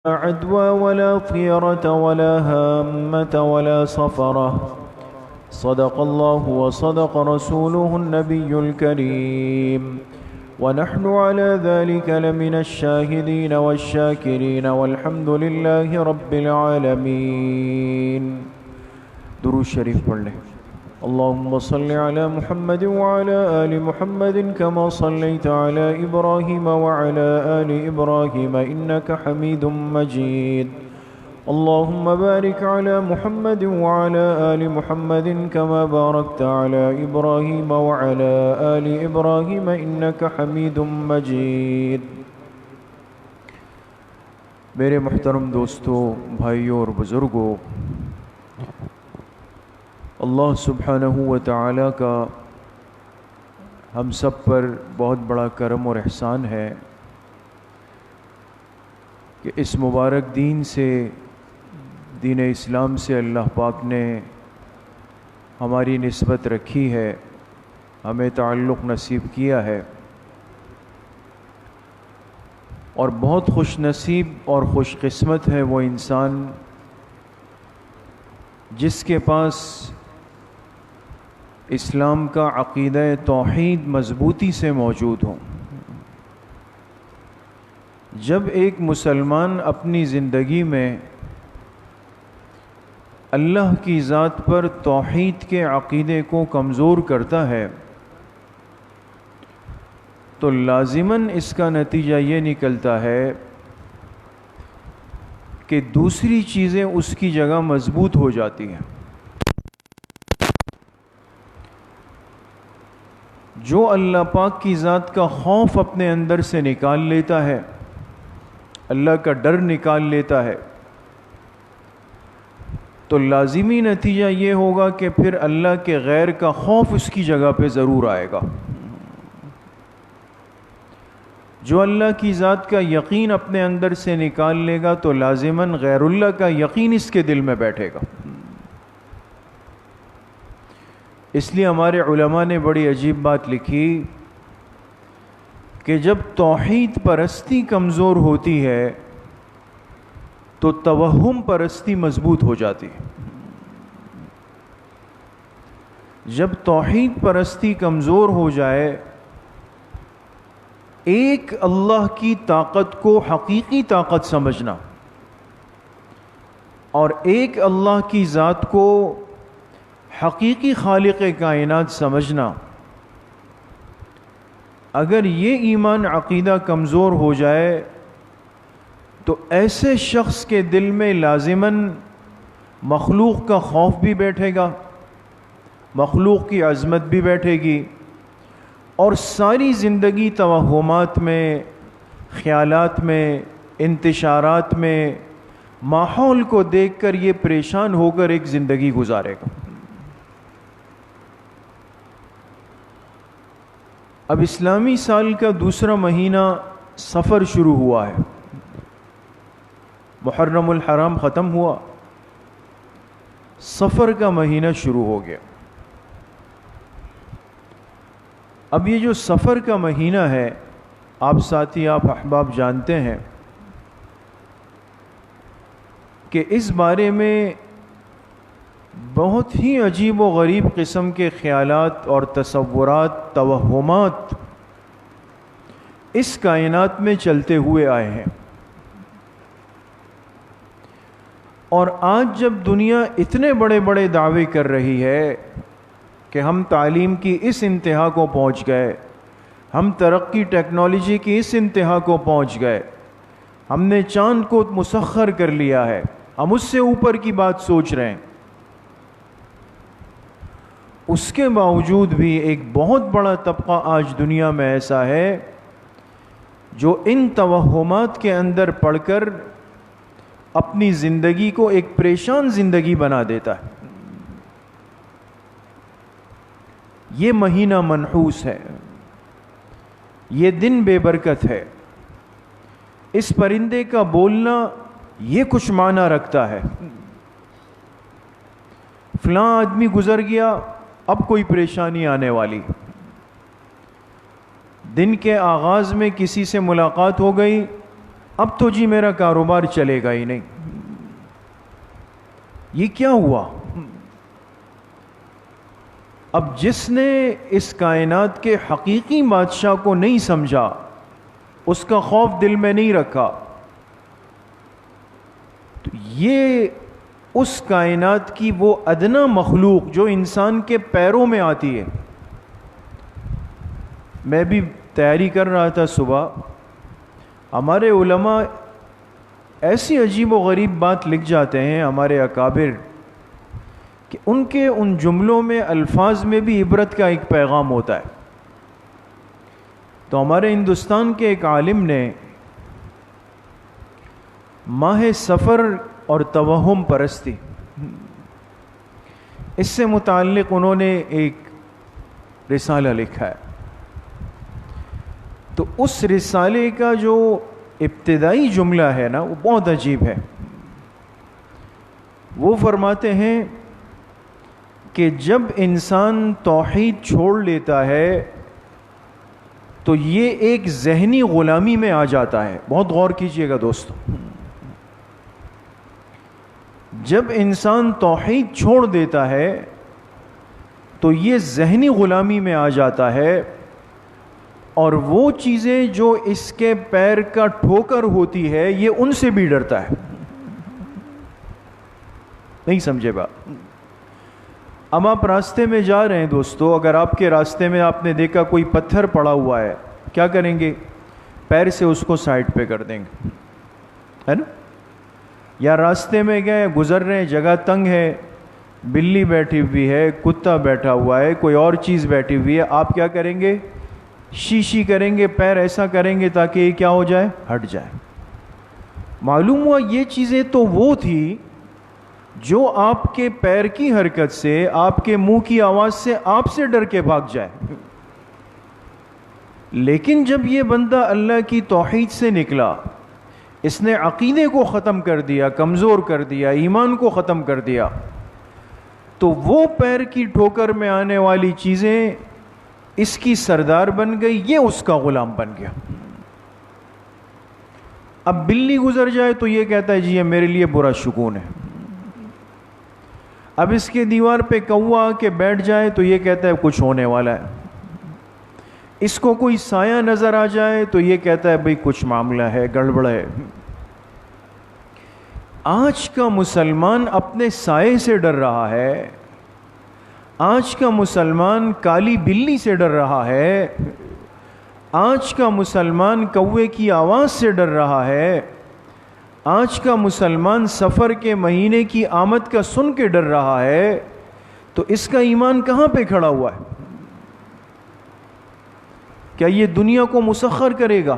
عدوى ولا طيرة ولا هامة ولا صفرة. صدق الله وصدق رسوله النبي الكريم، ونحن على ذلك لمن الشاهدين والشاكرين، والحمد لله رب العالمين. درود شریف پڑھ لیں. اللهم صل على محمد وعلى آل محمد كما صليت على إبراهيم وعلى آل إبراهيم إنك حميد مجيد. اللهم بارك على محمد وعلى آل محمد كما باركت على إبراهيم وعلى آل إبراهيم إنك حميد مجيد. میرے محترم دوستو، بھائیوں اور بزرگوں، اللہ سبحانہ و تعالی کا ہم سب پر بہت بڑا کرم اور احسان ہے کہ اس مبارک دین سے، دین اسلام سے اللہ پاک نے ہماری نسبت رکھی ہے، ہمیں تعلق نصیب کیا ہے، اور بہت خوش نصیب اور خوش قسمت ہے وہ انسان جس کے پاس اسلام کا عقیدہ توحید مضبوطی سے موجود ہوں. جب ایک مسلمان اپنی زندگی میں اللہ کی ذات پر توحید کے عقیدے کو کمزور کرتا ہے تو لازماً اس کا نتیجہ یہ نکلتا ہے کہ دوسری چیزیں اس کی جگہ مضبوط ہو جاتی ہیں. جو اللہ پاک کی ذات کا خوف اپنے اندر سے نکال لیتا ہے، اللہ کا ڈر نکال لیتا ہے، تو لازمی نتیجہ یہ ہوگا کہ پھر اللہ کے غیر کا خوف اس کی جگہ پہ ضرور آئے گا. جو اللہ کی ذات کا یقین اپنے اندر سے نکال لے گا تو لازماً غیر اللہ کا یقین اس کے دل میں بیٹھے گا. اس لیے ہمارے علماء نے بڑی عجیب بات لکھی کہ جب توحید پرستی کمزور ہوتی ہے تو توہم پرستی مضبوط ہو جاتی ہے. جب توحید پرستی کمزور ہو جائے، ایک اللہ کی طاقت کو حقیقی طاقت سمجھنا اور ایک اللہ کی ذات کو حقیقی خالق کائنات سمجھنا، اگر یہ ایمان عقیدہ کمزور ہو جائے تو ایسے شخص کے دل میں لازماً مخلوق کا خوف بھی بیٹھے گا، مخلوق کی عظمت بھی بیٹھے گی، اور ساری زندگی توہمات میں، خیالات میں، انتشارات میں، ماحول کو دیکھ کر یہ پریشان ہو کر ایک زندگی گزارے گا. اب اسلامی سال کا دوسرا مہینہ صفر شروع ہوا ہے. محرم الحرام ختم ہوا، صفر کا مہینہ شروع ہو گیا. اب یہ جو صفر کا مہینہ ہے، آپ ساتھی، آپ احباب جانتے ہیں کہ اس بارے میں بہت ہی عجیب و غریب قسم کے خیالات اور تصورات، توہمات اس کائنات میں چلتے ہوئے آئے ہیں. اور آج جب دنیا اتنے بڑے بڑے دعوے کر رہی ہے کہ ہم تعلیم کی اس انتہا کو پہنچ گئے، ہم ترقی ٹیکنالوجی کی اس انتہا کو پہنچ گئے، ہم نے چاند کو مسخر کر لیا ہے، ہم اس سے اوپر کی بات سوچ رہے ہیں، اس کے باوجود بھی ایک بہت بڑا طبقہ آج دنیا میں ایسا ہے جو ان توہمات کے اندر پڑھ کر اپنی زندگی کو ایک پریشان زندگی بنا دیتا ہے. یہ مہینہ منحوس ہے، یہ دن بے برکت ہے، اس پرندے کا بولنا یہ کچھ معنی رکھتا ہے، فلاں آدمی گزر گیا، اب کوئی پریشانی آنے والی. دن کے آغاز میں کسی سے ملاقات ہو گئی، اب تو جی میرا کاروبار چلے گا ہی نہیں. یہ کیا ہوا؟ اب جس نے اس کائنات کے حقیقی بادشاہ کو نہیں سمجھا، اس کا خوف دل میں نہیں رکھا، تو یہ اس کائنات کی وہ ادنا مخلوق جو انسان کے پیروں میں آتی ہے. میں بھی تیاری کر رہا تھا صبح، ہمارے علماء ایسی عجیب و غریب بات لکھ جاتے ہیں ہمارے اکابر کہ ان کے ان جملوں میں، الفاظ میں بھی عبرت کا ایک پیغام ہوتا ہے. تو ہمارے ہندوستان کے ایک عالم نے ماہ سفر اور توہم پرستی، اس سے متعلق انہوں نے ایک رسالہ لکھا ہے. تو اس رسالے کا جو ابتدائی جملہ ہے نا، وہ بہت عجیب ہے. وہ فرماتے ہیں کہ جب انسان توحید چھوڑ لیتا ہے تو یہ ایک ذہنی غلامی میں آ جاتا ہے. بہت غور کیجئے گا دوستو، جب انسان توحید چھوڑ دیتا ہے تو یہ ذہنی غلامی میں آ جاتا ہے، اور وہ چیزیں جو اس کے پیر کا ٹھوکر ہوتی ہے یہ ان سے بھی ڈرتا ہے. نہیں سمجھے بات؟ اب آپ راستے میں جا رہے ہیں دوستو، اگر آپ کے راستے میں آپ نے دیکھا کوئی پتھر پڑا ہوا ہے، کیا کریں گے؟ پیر سے اس کو سائڈ پہ کر دیں گے، ہے نا؟ یا راستے میں گئے، گزر رہے ہیں، جگہ تنگ ہے، بلی بیٹھی ہوئی ہے، کتا بیٹھا ہوا ہے، کوئی اور چیز بیٹھی ہوئی ہے، آپ کیا کریں گے؟ شیشی کریں گے، پیر ایسا کریں گے تاکہ یہ کیا ہو جائے؟ ہٹ جائے. معلوم ہوا یہ چیزیں تو وہ تھی جو آپ کے پیر کی حرکت سے، آپ کے منہ کی آواز سے، آپ سے ڈر کے بھاگ جائے. لیکن جب یہ بندہ اللہ کی توحید سے نکلا، اس نے عقیدے کو ختم کر دیا، کمزور کر دیا، ایمان کو ختم کر دیا، تو وہ پیر کی ٹھوکر میں آنے والی چیزیں اس کی سردار بن گئی، یہ اس کا غلام بن گیا. اب بلی گزر جائے تو یہ کہتا ہے جی یہ میرے لیے برا شگون ہے. اب اس کے دیوار پہ کوا آ کے بیٹھ جائے تو یہ کہتا ہے کچھ ہونے والا ہے. اس کو کوئی سایہ نظر آ جائے تو یہ کہتا ہے بھئی کچھ معاملہ ہے، گڑبڑ ہے. آج کا مسلمان اپنے سائے سے ڈر رہا ہے، آج کا مسلمان کالی بلی سے ڈر رہا ہے، آج کا مسلمان کوے کی آواز سے ڈر رہا ہے، آج کا مسلمان سفر کے مہینے کی آمد کا سن کے ڈر رہا ہے. تو اس کا ایمان کہاں پہ کھڑا ہوا ہے؟ کیا یہ دنیا کو مسخر کرے گا؟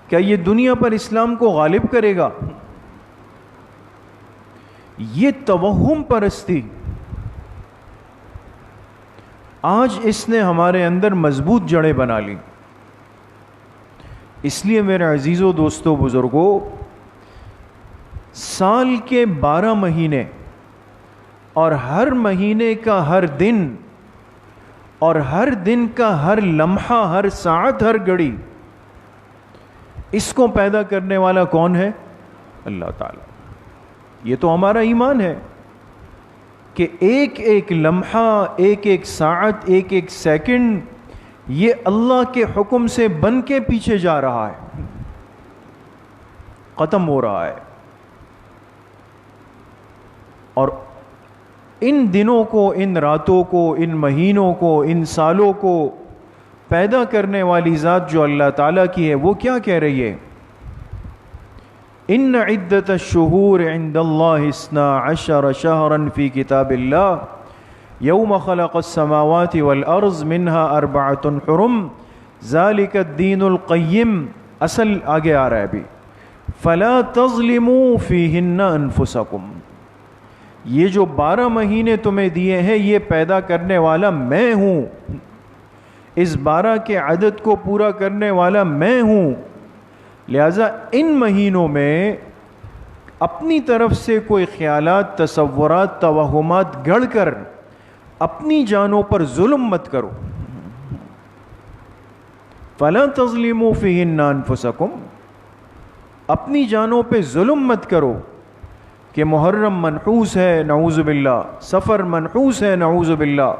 کیا یہ دنیا پر اسلام کو غالب کرے گا؟ یہ توہم پرستی آج اس نے ہمارے اندر مضبوط جڑیں بنا لی. اس لیے میرے عزیزوں، دوستوں، بزرگوں، سال کے 12 مہینے اور ہر مہینے کا ہر دن اور ہر دن کا ہر لمحہ، ہر ساعت، ہر گھڑی، اس کو پیدا کرنے والا کون ہے؟ اللہ تعالیٰ. یہ تو ہمارا ایمان ہے کہ ایک ایک لمحہ، ایک ایک ساعت، ایک ایک سیکنڈ یہ اللہ کے حکم سے بن کے پیچھے جا رہا ہے، ختم ہو رہا ہے. اور ان دنوں کو، ان راتوں کو، ان مہینوں کو، ان سالوں کو پیدا کرنے والی ذات جو اللہ تعالیٰ کی ہے، وہ کیا کہہ رہی ہے؟ ان عدت الشہور عند اللہ 12 شہرا فی کتاب اللہ یوم خلق السماوات والارض منها 4 حرم ذالک الدین القیم. اصل آگے آ رہا ہے ابھی. فلا تظلموا فیہن انفسکم. یہ جو 12 مہینے تمہیں دیے ہیں، یہ پیدا کرنے والا میں ہوں، اس 12 کے عدد کو پورا کرنے والا میں ہوں. لہذا ان مہینوں میں اپنی طرف سے کوئی خیالات، تصورات، توہمات گھڑ کر اپنی جانوں پر ظلم مت کرو. فَلَا تَظْلِمُوا فِيهِنَّ أَنفُسَكُمْ. اپنی جانوں پہ ظلم مت کرو کہ محرم منحوس ہے نعوذ باللہ، سفر منحوس ہے نعوذ باللہ.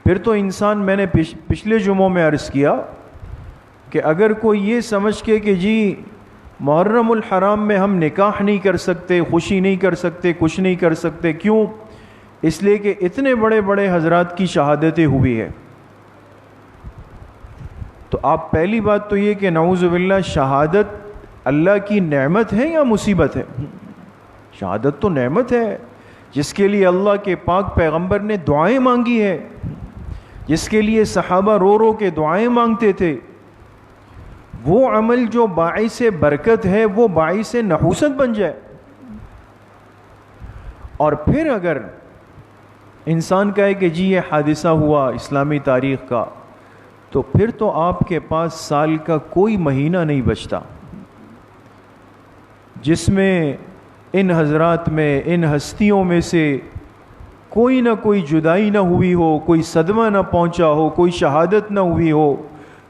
پھر تو انسان، میں نے پچھلے جمعوں میں عرض کیا کہ اگر کوئی یہ سمجھ کے کہ جی محرم الحرام میں ہم نکاح نہیں کر سکتے، خوشی نہیں کر سکتے، کچھ نہیں کر سکتے، کیوں؟ اس لیے کہ اتنے بڑے بڑے حضرات کی شہادتیں ہوئی ہے. تو آپ پہلی بات تو یہ کہ نعوذ باللہ شہادت اللہ کی نعمت ہے یا مصیبت ہے؟ شہادت تو نعمت ہے، جس کے لیے اللہ کے پاک پیغمبر نے دعائیں مانگی ہے، جس کے لیے صحابہ رو رو کے دعائیں مانگتے تھے. وہ عمل جو باعث برکت ہے وہ باعث نحوست بن جائے. اور پھر اگر انسان کہے کہ جی یہ حادثہ ہوا اسلامی تاریخ کا، تو پھر تو آپ کے پاس سال کا کوئی مہینہ نہیں بچتا جس میں ان حضرات میں، ان ہستیوں میں سے کوئی نہ کوئی جدائی نہ ہوئی ہو، کوئی صدمہ نہ پہنچا ہو، کوئی شہادت نہ ہوئی ہو.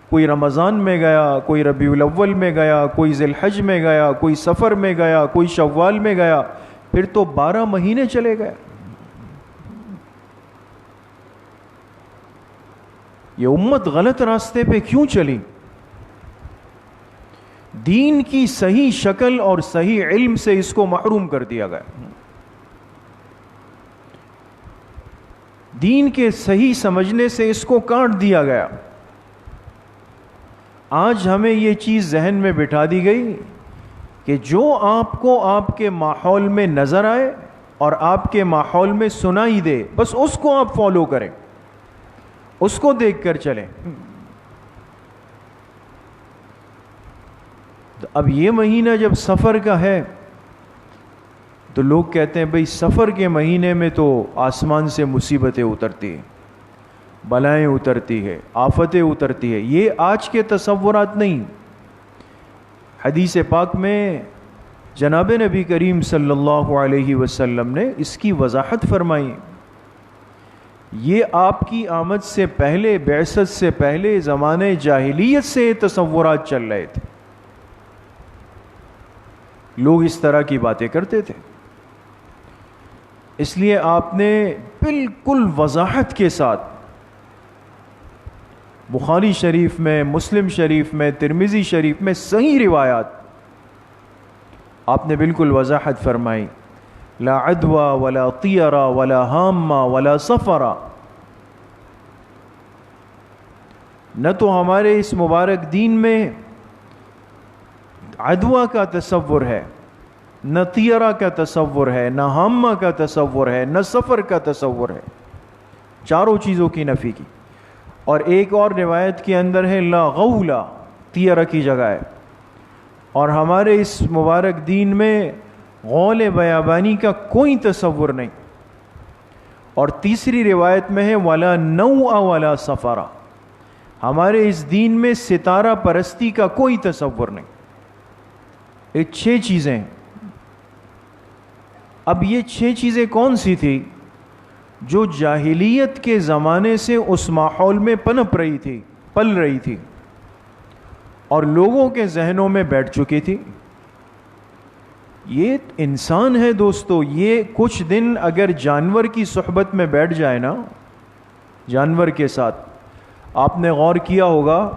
کوئی رمضان میں گیا، کوئی ربیع الاول میں گیا، کوئی ذی الحج میں گیا، کوئی سفر میں گیا، کوئی شوال میں گیا، پھر تو 12 مہینے چلے گئے. یہ امت غلط راستے پہ کیوں چلی؟ دین کی صحیح شکل اور صحیح علم سے اس کو محروم کر دیا گیا. دین کے صحیح سمجھنے سے اس کو کاٹ دیا گیا. آج ہمیں یہ چیز ذہن میں بٹھا دی گئی کہ جو آپ کو آپ کے ماحول میں نظر آئے اور آپ کے ماحول میں سنائی دے، بس اس کو آپ فالو کریں، اس کو دیکھ کر چلیں. تو اب یہ مہینہ جب سفر کا ہے تو لوگ کہتے ہیں بھئی سفر کے مہینے میں تو آسمان سے مصیبتیں اترتی ہیں، بلائیں اترتی ہے، آفتیں اترتی ہے. یہ آج کے تصورات نہیں. حدیث پاک میں جناب نبی کریم صلی اللہ علیہ وسلم نے اس کی وضاحت فرمائی. یہ آپ کی آمد سے پہلے، بعثت سے پہلے زمانے جاہلیت سے تصورات چل رہے تھے. لوگ اس طرح کی باتیں کرتے تھے. اس لیے آپ نے بالکل وضاحت کے ساتھ بخاری شریف میں، مسلم شریف میں، ترمذی شریف میں صحیح روایات آپ نے بالکل وضاحت فرمائی. لا عدوى ولا طیرا ولا ہامہ ولا سفرا. نہ تو ہمارے اس مبارک دین میں عدوہ کا تصور ہے، نہ طیرہ کا تصور ہے، نہ ہامہ کا تصور ہے، نہ سفر کا تصور ہے. چاروں چیزوں کی نفی کی. اور ایک اور روایت کے اندر ہے لا غولا، طیرہ کی جگہ ہے. اور ہمارے اس مبارک دین میں غول بیابانی کا کوئی تصور نہیں. اور تیسری روایت میں ہے ولا نوء ولا سفرا. ہمارے اس دین میں ستارہ پرستی کا کوئی تصور نہیں. یہ 6 چیزیں. اب یہ 6 چیزیں کون سی تھی جو جاہلیت کے زمانے سے اس ماحول میں پنپ رہی تھی، پل رہی تھی اور لوگوں کے ذہنوں میں بیٹھ چکی تھی؟ یہ انسان ہے دوستو. یہ کچھ دن اگر جانور کی صحبت میں بیٹھ جائے نا، جانور کے ساتھ، آپ نے غور کیا ہوگا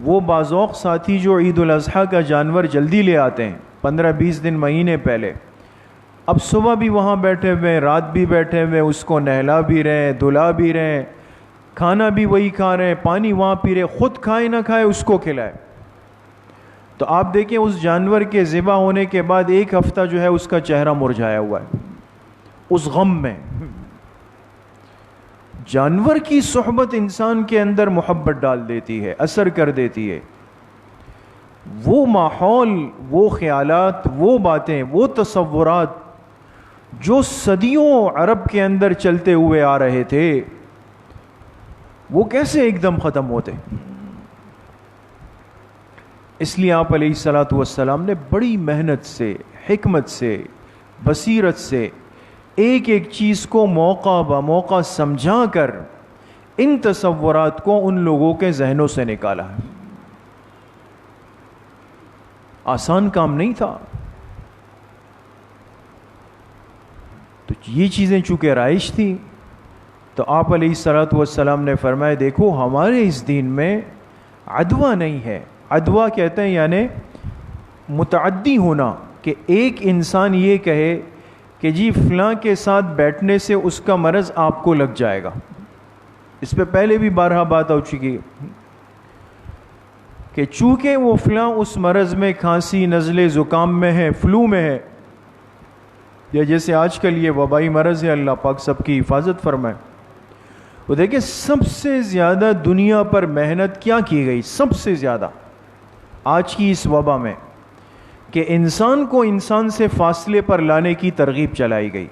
وہ بعضوق ساتھی جو عید الاضحیٰ کا جانور جلدی لے آتے ہیں 15-20 دن، مہینے پہلے، اب صبح بھی وہاں بیٹھے ہوئے، رات بھی بیٹھے ہوئے، اس کو نہلا بھی رہے ہیں، دھلا بھی رہے ہیں، کھانا بھی وہی کھا رہے ہیں، پانی وہاں پی رہے، خود کھائے نہ کھائے اس کو کھلائے. تو آپ دیکھیں اس جانور کے ذبح ہونے کے بعد 1 ہفتہ جو ہے اس کا چہرہ مرجھایا ہوا ہے اس غم میں. جانور کی صحبت انسان کے اندر محبت ڈال دیتی ہے، اثر کر دیتی ہے. وہ ماحول، وہ خیالات، وہ باتیں، وہ تصورات جو صدیوں عرب کے اندر چلتے ہوئے آ رہے تھے، وہ کیسے ایک دم ختم ہوتے؟ اس لیے آپ علیہ الصلاۃ والسلام نے بڑی محنت سے، حکمت سے، بصیرت سے ایک ایک چیز کو موقع بموقع سمجھا کر ان تصورات کو ان لوگوں کے ذہنوں سے نکالا ہے. آسان کام نہیں تھا. تو یہ چیزیں چونکہ رائج تھی تو آپ علیہ الصلوۃ والسلام نے فرمایا دیکھو ہمارے اس دین میں عدوہ نہیں ہے. عدوہ کہتے ہیں یعنی متعدی ہونا, کہ ایک انسان یہ کہے کہ جی فلاں کے ساتھ بیٹھنے سے اس کا مرض آپ کو لگ جائے گا. اس پہ پہلے بھی بارہا بات ہو چکی ہے کہ چونکہ وہ فلاں اس مرض میں کھانسی نزلے زکام میں ہے, فلو میں ہے, یا جیسے آج کل یہ وبائی مرض ہے, اللہ پاک سب کی حفاظت فرمائے. وہ دیکھیں سب سے زیادہ دنیا پر محنت کیا کی گئی, سب سے زیادہ آج کی اس وبا میں, کہ انسان کو انسان سے فاصلے پر لانے کی ترغیب چلائی گئی,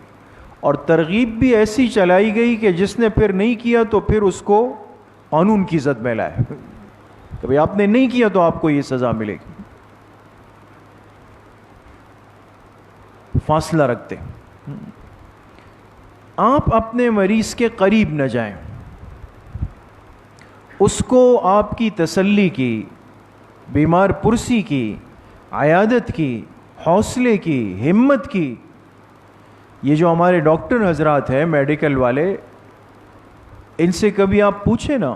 اور ترغیب بھی ایسی چلائی گئی کہ جس نے پھر نہیں کیا تو پھر اس کو قانون کی زد میں لائے کہ بھئی آپ نے نہیں کیا تو آپ کو یہ سزا ملے گی. فاصلہ رکھتے, آپ اپنے مریض کے قریب نہ جائیں, اس کو آپ کی تسلی کی, بیمار پرسی کی, عیادت کی, حوصلے کی, ہمت کی. یہ جو ہمارے ڈاکٹر حضرات ہیں میڈیکل والے, ان سے کبھی آپ پوچھیں نا,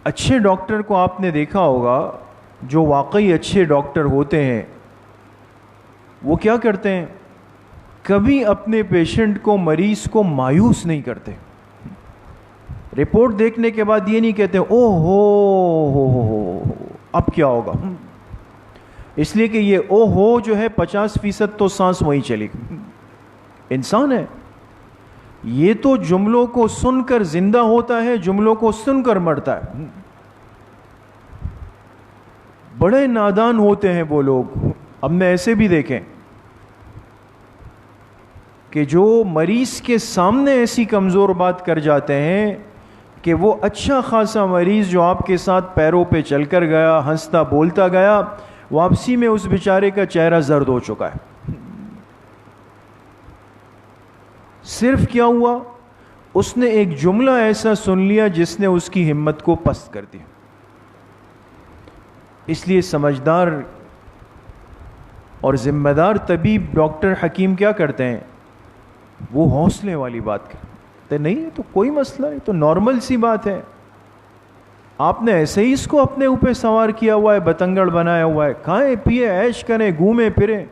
اچھے ڈاکٹر کو آپ نے دیکھا ہوگا جو واقعی اچھے ڈاکٹر ہوتے ہیں وہ کیا کرتے ہیں, کبھی اپنے پیشنٹ کو مریض کو مایوس نہیں کرتے. رپورٹ دیکھنے کے بعد یہ نہیں کہتے او ہو اب کیا ہوگا, اس لیے کہ یہ او ہو جو ہے 50% تو سانس وہیں چلی گئی. انسان ہے, یہ تو جملوں کو سن کر زندہ ہوتا ہے, جملوں کو سن کر مرتا ہے. بڑے نادان ہوتے ہیں وہ لوگ. ہم نے ایسے بھی دیکھیں کہ جو مریض کے سامنے ایسی کمزور بات کر جاتے ہیں کہ وہ اچھا خاصا مریض جو آپ کے ساتھ پیروں پہ چل کر گیا, ہنستا بولتا گیا, واپسی میں اس بیچارے کا چہرہ زرد ہو چکا ہے. صرف کیا ہوا, اس نے ایک جملہ ایسا سن لیا جس نے اس کی ہمت کو پست کر دیا. اس لیے سمجھدار اور ذمہ دار طبیب ڈاکٹر حکیم کیا کرتے ہیں, وہ حوصلے والی بات کرتے نہیں, تو کوئی مسئلہ نہیں, تو نارمل سی بات ہے. آپ نے ایسے ہی اس کو اپنے اوپر سوار کیا ہوا ہے, بتنگڑ بنایا ہوا ہے, کھائیں پیے عیش کریں گھومیں پھریں.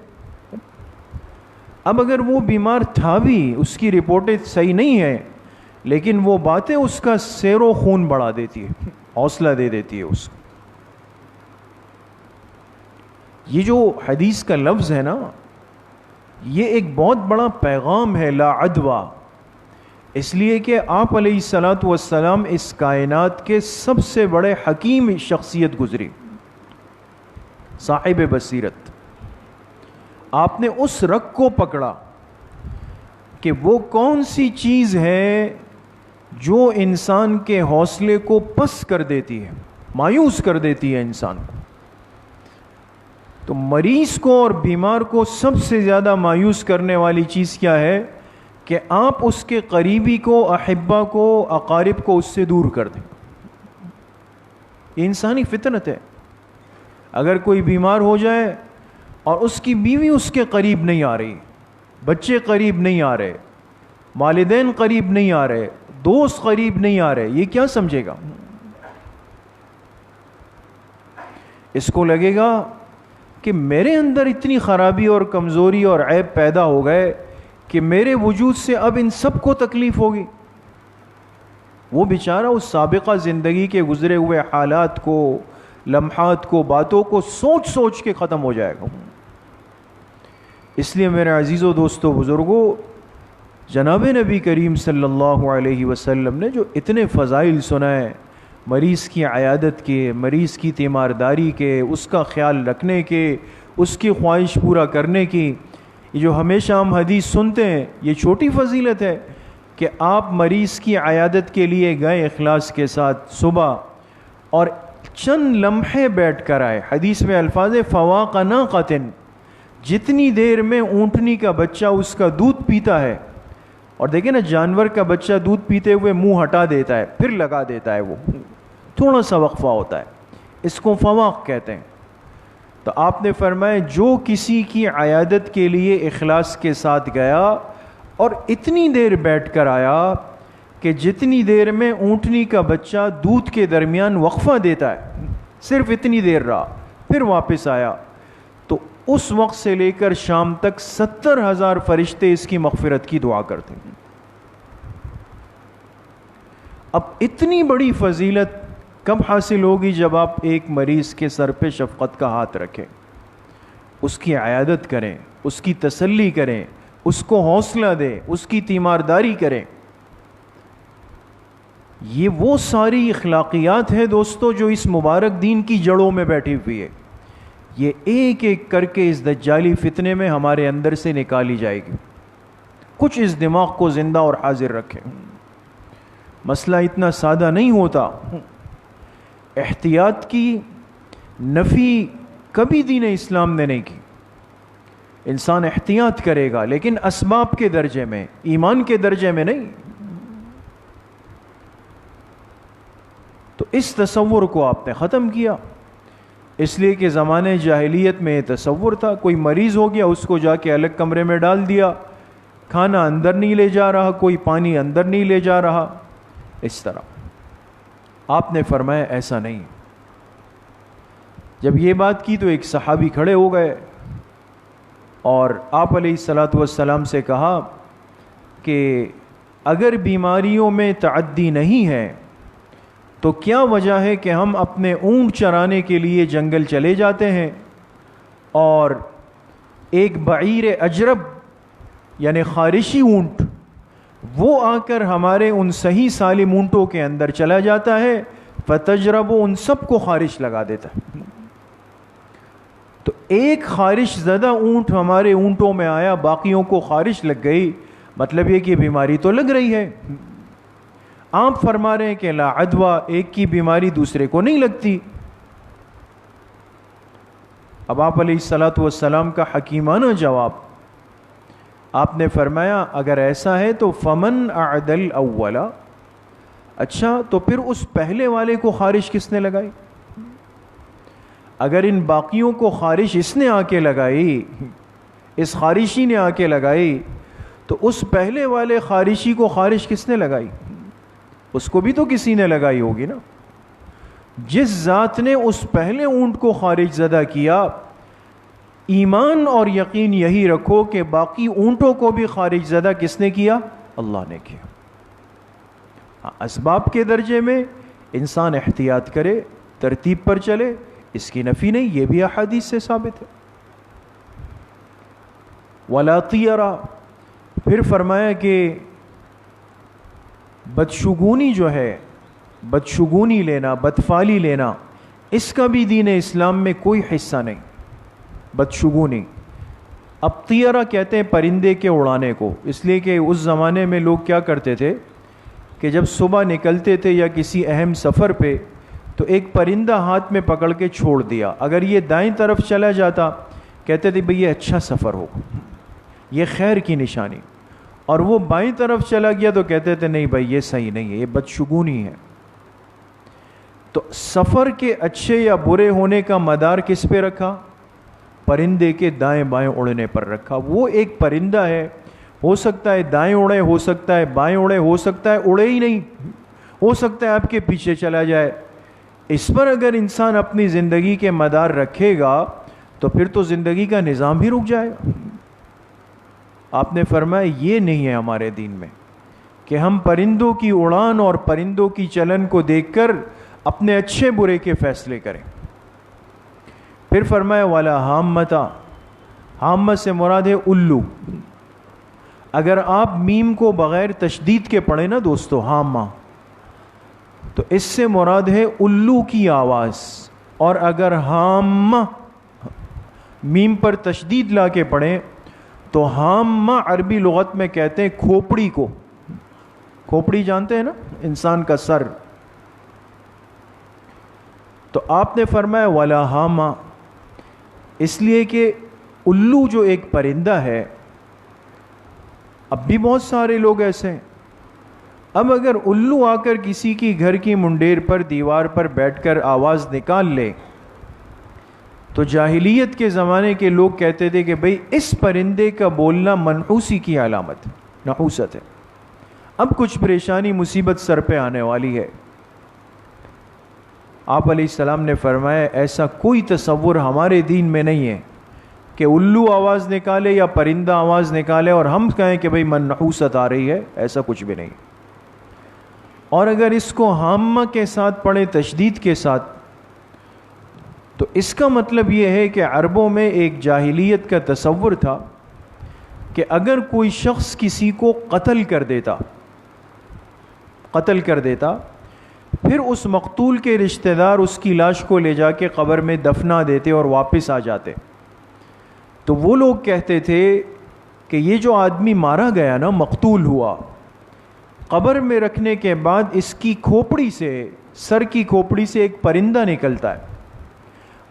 اب اگر وہ بیمار تھا بھی, اس کی رپورٹیں صحیح نہیں ہیں, لیکن وہ باتیں اس کا سیر و خون بڑھا دیتی ہے, حوصلہ دے دیتی ہے اس کو. یہ جو حدیث کا لفظ ہے نا, یہ ایک بہت بڑا پیغام ہے, لا عدوہ. اس لیے کہ آپ علیہ الصلوۃ والسلام اس کائنات کے سب سے بڑے حکیم شخصیت گزری, صاحب بصیرت. آپ نے اس رگ کو پکڑا کہ وہ کون سی چیز ہے جو انسان کے حوصلے کو پست کر دیتی ہے, مایوس کر دیتی ہے انسان کو. تو مریض کو اور بیمار کو سب سے زیادہ مایوس کرنے والی چیز کیا ہے کہ آپ اس کے قریبی کو, احبہ کو, اقارب کو اس سے دور کر دیں. یہ انسانی فطرت ہے. اگر کوئی بیمار ہو جائے اور اس کی بیوی اس کے قریب نہیں آ رہی, بچے قریب نہیں آ رہے, والدین قریب نہیں آ رہے, دوست قریب نہیں آ رہے, یہ کیا سمجھے گا؟ اس کو لگے گا کہ میرے اندر اتنی خرابی اور کمزوری اور عیب پیدا ہو گئے کہ میرے وجود سے اب ان سب کو تکلیف ہوگی. وہ بیچارہ اس سابقہ زندگی کے گزرے ہوئے حالات کو, لمحات کو, باتوں کو سوچ سوچ کے ختم ہو جائے گا. اس لیے میرے عزیزوں, دوستوں, بزرگوں, جناب نبی کریم صلی اللہ علیہ وسلم نے جو اتنے فضائل سنائے مریض کی عیادت کے, مریض کی تیمارداری کے, اس کا خیال رکھنے کے, اس کی خواہش پورا کرنے کی, یہ جو ہمیشہ ہم حدیث سنتے ہیں, یہ چھوٹی فضیلت ہے کہ آپ مریض کی عیادت کے لیے گئے اخلاص کے ساتھ صبح اور چند لمحے بیٹھ کر آئے. حدیث میں الفاظ فواق ناقۃ, جتنی دیر میں اونٹنی کا بچہ اس کا دودھ پیتا ہے, اور دیکھیں نا جانور کا بچہ دودھ پیتے ہوئے منہ ہٹا دیتا ہے پھر لگا دیتا ہے, وہ تھوڑا سا وقفہ ہوتا ہے, اس کو فواق کہتے ہیں. تو آپ نے فرمایا جو کسی کی عیادت کے لیے اخلاص کے ساتھ گیا اور اتنی دیر بیٹھ کر آیا کہ جتنی دیر میں اونٹنی کا بچہ دودھ کے درمیان وقفہ دیتا ہے، صرف اتنی دیر رہا، پھر واپس آیا، تو اس وقت سے لے کر شام تک 70,000 فرشتے اس کی مغفرت کی دعا کرتے ہیں۔ اب اتنی بڑی فضیلت کب حاصل ہوگی؟ جب آپ ایک مریض کے سر پہ شفقت کا ہاتھ رکھیں، اس کی عیادت کریں، اس کی تسلی کریں، اس کو حوصلہ دیں، اس کی تیمارداری کریں۔ یہ وہ ساری اخلاقیات ہیں دوستو جو اس مبارک دین کی جڑوں میں بیٹھی ہوئی ہے، یہ ایک ایک کر کے اس دجالی فتنے میں ہمارے اندر سے نکالی جائے گی۔ کچھ اس دماغ کو زندہ اور حاضر رکھیں، مسئلہ اتنا سادہ نہیں ہوتا۔ احتیاط کی نفی کبھی دین اسلام نے نہیں کی۔ انسان احتیاط کرے گا لیکن اسباب کے درجے میں، ایمان کے درجے میں نہیں۔ تو اس تصور کو آپ نے ختم کیا، اس لیے کہ زمانے جاہلیت میں یہ تصور تھا، کوئی مریض ہو گیا اس کو جا کے الگ کمرے میں ڈال دیا، کھانا اندر نہیں لے جا رہا، کوئی پانی اندر نہیں لے جا رہا، اس طرح۔ آپ نے فرمایا ایسا نہیں۔ جب یہ بات کی تو ایک صحابی کھڑے ہو گئے اور آپ علیہ الصلاۃ والسلام سے کہا کہ اگر بیماریوں میں تعدی نہیں ہے تو کیا وجہ ہے کہ ہم اپنے اونٹ چرانے کے لیے جنگل چلے جاتے ہیں اور ایک بعیر اجرب یعنی خارشی اونٹ وہ آ کر ہمارے ان صحیح سالم اونٹوں کے اندر چلا جاتا ہے، فتجرب ان سب کو خارش لگا دیتا ہے۔ تو ایک خارش زدہ اونٹ ہمارے اونٹوں میں آیا، باقیوں کو خارش لگ گئی، مطلب یہ کہ بیماری تو لگ رہی ہے۔ آپ فرما رہے ہیں کہ لا عدوہ، ایک کی بیماری دوسرے کو نہیں لگتی۔ اب آپ علیہ الصلاۃ والسلام کا حکیمانہ جواب، آپ نے فرمایا اگر ایسا ہے تو فمن اعدل اولا، اچھا تو پھر اس پہلے والے کو خارش کس نے لگائی؟ اگر ان باقیوں کو خارش اس نے آ کے لگائی، اس خارشی نے آ کے لگائی، تو اس پہلے والے خارشی کو خارش کس نے لگائی؟ اس کو بھی تو کسی نے لگائی ہوگی نا۔ جس ذات نے اس پہلے اونٹ کو خارش زدہ کیا، ایمان اور یقین یہی رکھو کہ باقی اونٹوں کو بھی خارج زدہ کس نے کیا؟ اللہ نے کیا۔ اسباب کے درجے میں انسان احتیاط کرے، ترتیب پر چلے، اس کی نفی نہیں، یہ بھی احادیث سے ثابت ہے۔ وَلَا طِيَرَ، پھر فرمایا کہ بدشگونی جو ہے، بدشگونی لینا، بدفعلی لینا، اس کا بھی دین اسلام میں کوئی حصہ نہیں۔ بدشگونی، اب طیرہ کہتے ہیں پرندے کے اڑانے کو، اس لیے کہ اس زمانے میں لوگ کیا کرتے تھے کہ جب صبح نکلتے تھے یا کسی اہم سفر پہ تو ایک پرندہ ہاتھ میں پکڑ کے چھوڑ دیا، اگر یہ دائیں طرف چلا جاتا کہتے تھے بھئی یہ اچھا سفر ہو، یہ خیر کی نشانی، اور وہ بائیں طرف چلا گیا تو کہتے تھے نہیں بھائی یہ صحیح نہیں ہے، یہ بدشگونی ہے۔ تو سفر کے اچھے یا برے ہونے کا مدار کس پہ رکھا؟ پرندے کے دائیں بائیں اڑنے پر رکھا۔ وہ ایک پرندہ ہے، ہو سکتا ہے دائیں اڑے، ہو سکتا ہے بائیں اڑے، ہو سکتا ہے اڑے ہی نہیں، ہو سکتا ہے آپ کے پیچھے چلا جائے۔ اس پر اگر انسان اپنی زندگی کے مدار رکھے گا تو پھر تو زندگی کا نظام ہی رک جائے گا۔ آپ نے فرمایا یہ نہیں ہے ہمارے دین میں کہ ہم پرندوں کی اڑان اور پرندوں کی چلن کو دیکھ کر اپنے اچھے برے کے فیصلے کریں۔ پھر فرمایا والا حامتا، حامت سے مراد ہے الو۔ اگر آپ میم کو بغیر تشدید کے پڑھیں نا دوستو، حامہ، تو اس سے مراد ہے الو کی آواز، اور اگر حامہ میم پر تشدید لا کے پڑھیں تو حامہ عربی لغت میں کہتے ہیں کھوپڑی کو۔ کھوپڑی جانتے ہیں نا، انسان کا سر۔ تو آپ نے فرمایا ولا حامہ، اس لیے کہ الو جو ایک پرندہ ہے، اب بھی بہت سارے لوگ ایسے ہیں، اب اگر الو آ کر کسی کی گھر کی منڈیر پر، دیوار پر بیٹھ کر آواز نکال لے تو جاہلیت کے زمانے کے لوگ کہتے تھے کہ بھئی اس پرندے کا بولنا منحوسی کی علامت، نحوست ہے، اب کچھ پریشانی مصیبت سر پہ آنے والی ہے۔ آپ علیہ السلام نے فرمایا ایسا کوئی تصور ہمارے دین میں نہیں ہے کہ الو آواز نکالے یا پرندہ آواز نکالے اور ہم کہیں کہ بھئی منحوست آ رہی ہے، ایسا کچھ بھی نہیں۔ اور اگر اس کو ہامہ کے ساتھ پڑھیں، تشدید کے ساتھ، تو اس کا مطلب یہ ہے کہ عربوں میں ایک جاہلیت کا تصور تھا کہ اگر کوئی شخص کسی کو قتل کر دیتا پھر اس مقتول کے رشتہ دار اس کی لاش کو لے جا کے قبر میں دفنا دیتے اور واپس آ جاتے، تو وہ لوگ کہتے تھے کہ یہ جو آدمی مارا گیا نا، مقتول ہوا، قبر میں رکھنے کے بعد اس کی کھوپڑی سے، سر کی کھوپڑی سے ایک پرندہ نکلتا ہے،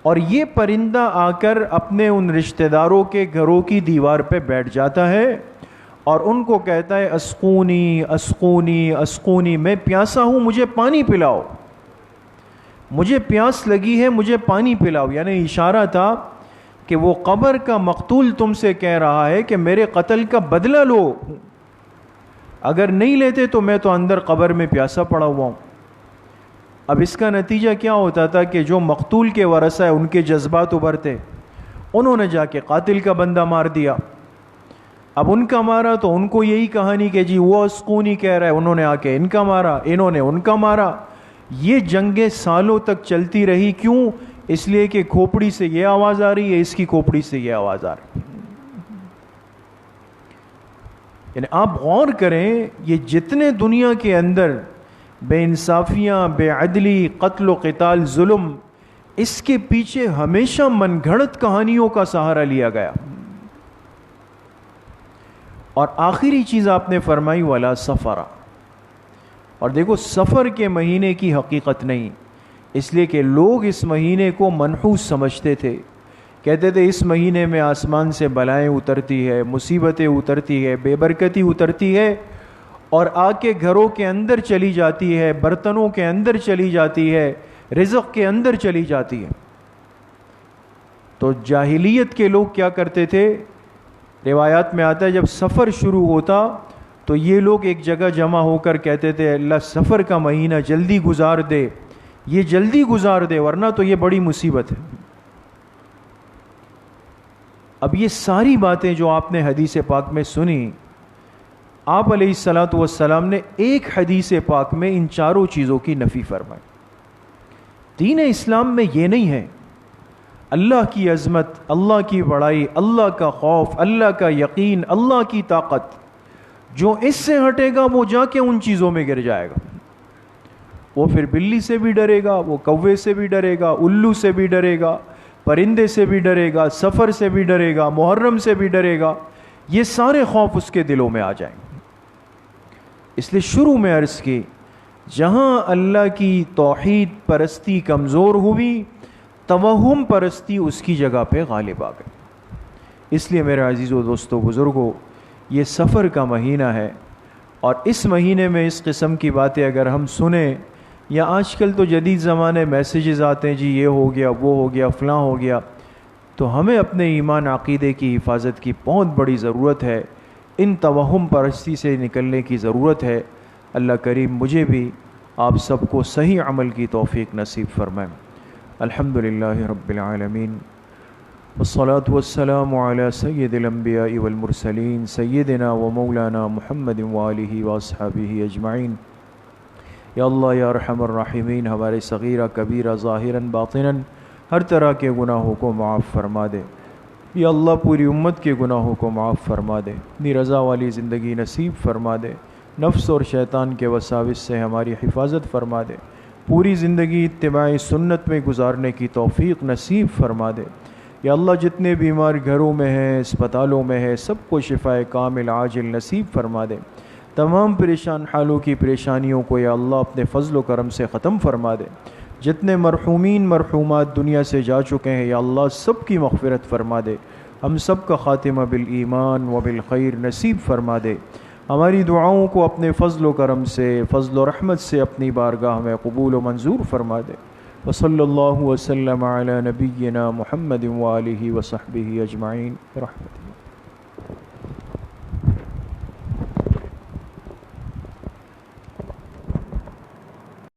اور یہ پرندہ آ کر اپنے ان رشتہ داروں کے گھروں کی دیوار پہ بیٹھ جاتا ہے اور ان کو کہتا ہے اسقونی اسقونی اسقونی، میں پیاسا ہوں، مجھے پانی پلاؤ، مجھے پیاس لگی ہے، مجھے پانی پلاؤ۔ یعنی اشارہ تھا کہ وہ قبر کا مقتول تم سے کہہ رہا ہے کہ میرے قتل کا بدلہ لو، اگر نہیں لیتے تو میں تو اندر قبر میں پیاسا پڑا ہوا ہوں۔ اب اس کا نتیجہ کیا ہوتا تھا کہ جو مقتول کے ورثہ ہیں ان کے جذبات ابھرتے، انہوں نے جا کے قاتل کا بندہ مار دیا۔ اب ان کا مارا تو ان کو یہی کہانی کہ جی وہ اسقونی کہہ رہا ہے، انہوں نے آ کے ان کا مارا، انہوں نے ان کا مارا۔ یہ جنگیں سالوں تک چلتی رہی، کیوں؟ اس لیے کہ کھوپڑی سے یہ آواز آ رہی ہے، اس کی کھوپڑی سے یہ آواز آ رہی ہے۔ یعنی آپ غور کریں، یہ جتنے دنیا کے اندر بے انصافیاں، بے عدلی، قتل و قتال، ظلم، اس کے پیچھے ہمیشہ من گھڑت کہانیوں کا سہارا لیا گیا۔ اور آخری چیز آپ نے فرمائی والا سفرہ، اور دیکھو سفر کے مہینے کی حقیقت نہیں، اس لیے کہ لوگ اس مہینے کو منحوس سمجھتے تھے، کہتے تھے اس مہینے میں آسمان سے بلائیں اترتی ہے، مصیبتیں اترتی ہے، بے برکتی اترتی ہے، اور آ کے گھروں کے اندر چلی جاتی ہے، برتنوں کے اندر چلی جاتی ہے، رزق کے اندر چلی جاتی ہے۔ تو جاہلیت کے لوگ کیا کرتے تھے؟ روایات میں آتا ہے جب سفر شروع ہوتا تو یہ لوگ ایک جگہ جمع ہو کر کہتے تھے اللہ سفر کا مہینہ جلدی گزار دے، یہ جلدی گزار دے ورنہ تو یہ بڑی مصیبت ہے۔ اب یہ ساری باتیں جو آپ نے حدیث پاک میں سنی، آپ علیہ الصلاۃ والسلام نے ایک حدیث پاک میں ان چاروں چیزوں کی نفی فرمائی۔ دین اسلام میں یہ نہیں ہے اللہ کی عظمت، اللہ کی بڑائی، اللہ کا خوف، اللہ کا یقین، اللہ کی طاقت، جو اس سے ہٹے گا وہ جا کے ان چیزوں میں گر جائے گا، وہ پھر بلی سے بھی ڈرے گا، وہ کوے سے بھی ڈرے گا، الو سے بھی ڈرے گا، پرندے سے بھی ڈرے گا، سفر سے بھی ڈرے گا، محرم سے بھی ڈرے گا، یہ سارے خوف اس کے دلوں میں آ جائیں گے۔ اس لیے شروع میں عرض کی، جہاں اللہ کی توحید پرستی کمزور ہوئی، توہم پرستی اس کی جگہ پہ غالب آ گئی۔ اس لیے میرے عزیزو دوستو بزرگو، یہ سفر کا مہینہ ہے، اور اس مہینے میں اس قسم کی باتیں اگر ہم سنیں، یا آج کل تو جدید زمانے میسیجز آتے ہیں جی یہ ہو گیا، وہ ہو گیا، فلاں ہو گیا، تو ہمیں اپنے ایمان عقیدے کی حفاظت کی بہت بڑی ضرورت ہے، ان توہم پرستی سے نکلنے کی ضرورت ہے۔ اللہ کریم مجھے بھی آپ سب کو صحیح عمل کی توفیق نصیب فرمائے۔ الحمدللہ رب العالمین، والصلاة والسلام علی سید الانبیاء والمرسلین، سیدنا و مولانا محمد وآلہ واصحابہ اجمعین۔ یا اللہ یا ارحم الراحمین، ہمارے صغیرہ کبیرہ ظاہراً باطناً ہر طرح کے گناہوں کو معاف فرما دے۔ یا اللہ پوری امت کے گناہوں کو معاف فرما دے، اپنی رضا والی زندگی نصیب فرما دے، نفس اور شیطان کے وساوس سے ہماری حفاظت فرما دے، پوری زندگی اتباع سنت میں گزارنے کی توفیق نصیب فرما دے۔ یا اللہ جتنے بیمار گھروں میں ہیں، اسپتالوں میں ہیں، سب کو شفائے کامل عاجل نصیب فرما دے۔ تمام پریشان حالوں کی پریشانیوں کو یا اللہ اپنے فضل و کرم سے ختم فرما دے۔ جتنے مرحومین مرحومات دنیا سے جا چکے ہیں یا اللہ سب کی مغفرت فرما دے، ہم سب کا خاتمہ بالایمان و بالخیر نصیب فرما دے۔ ہماری دعاؤں کو اپنے فضل و کرم سے، فضل و رحمت سے اپنی بارگاہ میں قبول و منظور فرما دے۔ وصلی اللہ وسلم علی نبینا محمد وآلہ وصحبہ اجمعین برحمتہ.